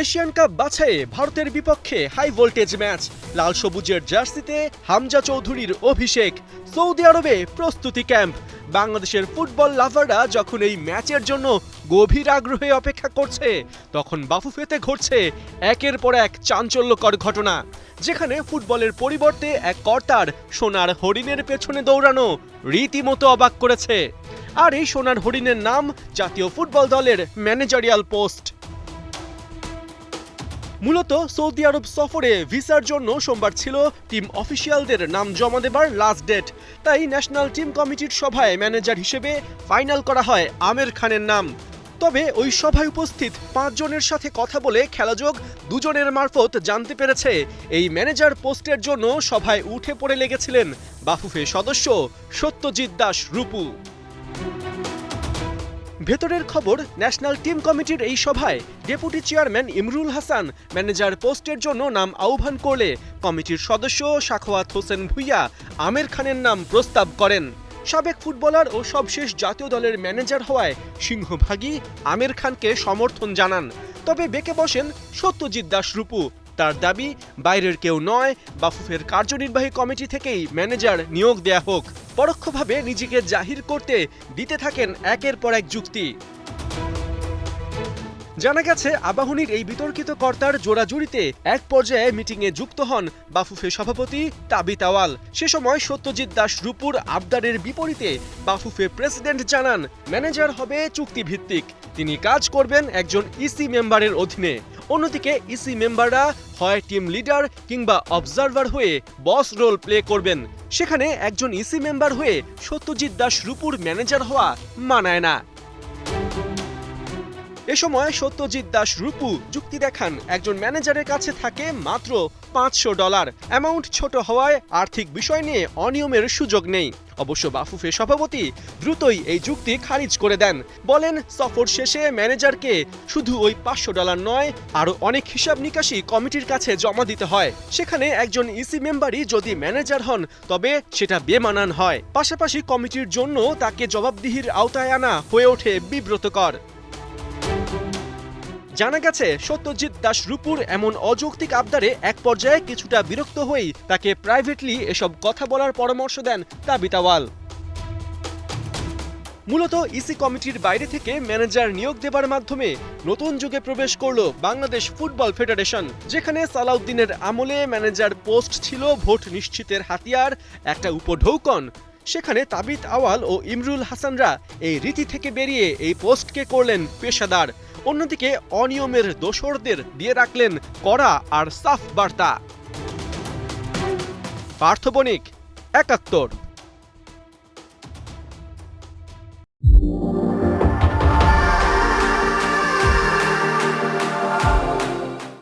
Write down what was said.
Asian cup বাছাইয়ে ভারতের বিপক্ষে high voltage match. লাল সবুজের জার্সিতে হামজা চৌধুরীর অভিষেক। সৌদি আরবে প্রস্তুতি ক্যাম্প। বাংলাদেশের ফুটবল লাভাররা যখন এই ম্যাচের জন্য গভীর আগ্রহে অপেক্ষা করছে, তখন বাফুফেতে ঘটছে একের পর এক চাঞ্চল্যকর ঘটনা, যেখানে ফুটবলের পরিবর্তে এক কর্তার সোনার হরিণের পেছনে দৌড়ানো রীতিমতো অবাক করেছে। আর এই সোনার হরিণের নাম জাতীয় ফুটবল দলের ম্যানেজারিয়াল পোস্ট। মূলত সৌদি আরব সফরে ভিসার জন্য সোমবার ছিল টিম অফিসিয়ালদের নাম জমা দেবার লাস্ট ডেট। তাই ন্যাশনাল টিম কমিটির সভায় ম্যানেজার হিসেবে ফাইনাল করা হয় আমির খানের নাম। তবে ওই সভায় উপস্থিত 5 জনের সাথে কথা বলে খেলাযোগ 2 জনের মারফত জানতে পেরেছে এই ম্যানেজার পোস্টের জন্য সভায় উঠে পড়ে লেগেছিলেন বাফুফে সদস্য সত্যজিৎ দাস রূপু। ভেতরের খবর, ন্যাশনাল টিম কমিটির এই সভায় deputy chairman Imrul Hasan manager পোস্টের জন্য নাম আহ্বান করলে কমিটির সদস্য সাখাওয়াত হোসেন ভুইয়া আমির খানের নাম প্রস্তাব করেন। সাবেক ফুটবলার ও সবশেষ জাতীয় দলের ম্যানেজার হওয়ায় সিংহভাগই আমির খানকে সমর্থন জানান। তবে বেঁকে বসেন সত্যজিৎ দাস রূপু। তার দাবি, বাইরের কেউ নয়, বাফুফের কার্যনির্বাহী কমিটি থেকেই ম্যানেজার নিয়োগ দেয়া হোক। পরোক্ষভাবে নিজেকে জাহির করতে দিতে থাকেন একের পর এক যুক্তি। জানা গেছে, আবাহনীর এই বিতর্কিত কর্তার জোড়াজুড়িতে এক পর্যায়ে মিটিংয়ে যুক্ত হন বাফুফে সভাপতি তাবিত আওয়াল। সে সময় সত্যজিৎ দাস রূপুর আবদারের বিপরীতে বাফুফে প্রেসিডেন্ট জানান, ম্যানেজার হবে চুক্তিভিত্তিক, তিনি কাজ করবেন একজন ইসি মেম্বারের অধীনে। অন্যদিকে ইসি মেম্বাররা হয় টিম লিডার কিংবা অবজারভার হয়ে বস রোল প্লে করবেন। সেখানে একজন ইসি মেম্বার হয়ে সত্যজিৎ দাস রূপুর ম্যানেজার হওয়া মানায় না। এ সময় সত্যজিৎ দাস রূপু যুক্তি দেখান, একজন ম্যানেজারের কাছে থাকে মাত্র $500। অ্যামাউন্ট ছোট হওয়ায় আর্থিক বিষয় নিয়ে অনিয়মের সুযোগ নেই। অবশ্য বাফুফে সভাপতি দ্রুতই এই যুক্তি খারিজ করে দেন। বলেন, সফর শেষে ম্যানেজারকে শুধু ওই $500 নয়, আরও অনেক হিসাব নিকাশি কমিটির কাছে জমা দিতে হয়। সেখানে একজন ইসি মেম্বারই যদি ম্যানেজার হন, তবে সেটা বেমানান হয়। পাশাপাশি কমিটির জন্য তাকে জবাবদিহির আওতায় আনা হয়ে ওঠে বিব্রতকর। জানা গেছে, সত্যজিৎ দাস রূপুর এমন অযৌক্তিক আবদারে এক পর্যায়ে কিছুটা বিরক্ত হয়েই তাকে প্রাইভেটলি এসব কথা বলার পরামর্শ দেন তাবিত আওয়াল। মূলত ইসি কমিটির বাইরে থেকে ম্যানেজার নিয়োগ দেবার মাধ্যমে নতুন যুগে প্রবেশ করল বাংলাদেশ ফুটবল ফেডারেশন, যেখানে সালাউদ্দিনের আমলে ম্যানেজার পোস্ট ছিল ভোট নিশ্চিতের হাতিয়ার, একটা উপঢৌকন। সেখানে তাবিত আওয়াল ও ইমরুল হাসানরা এই রীতি থেকে বেরিয়ে এই পোস্টকে করলেন পেশাদার। অন্যদিকে অনিয়মের দোসরদের দিয়ে রাখলেন কড়া আর সাফ বার্তা। পার্থ বণিক, ৭১।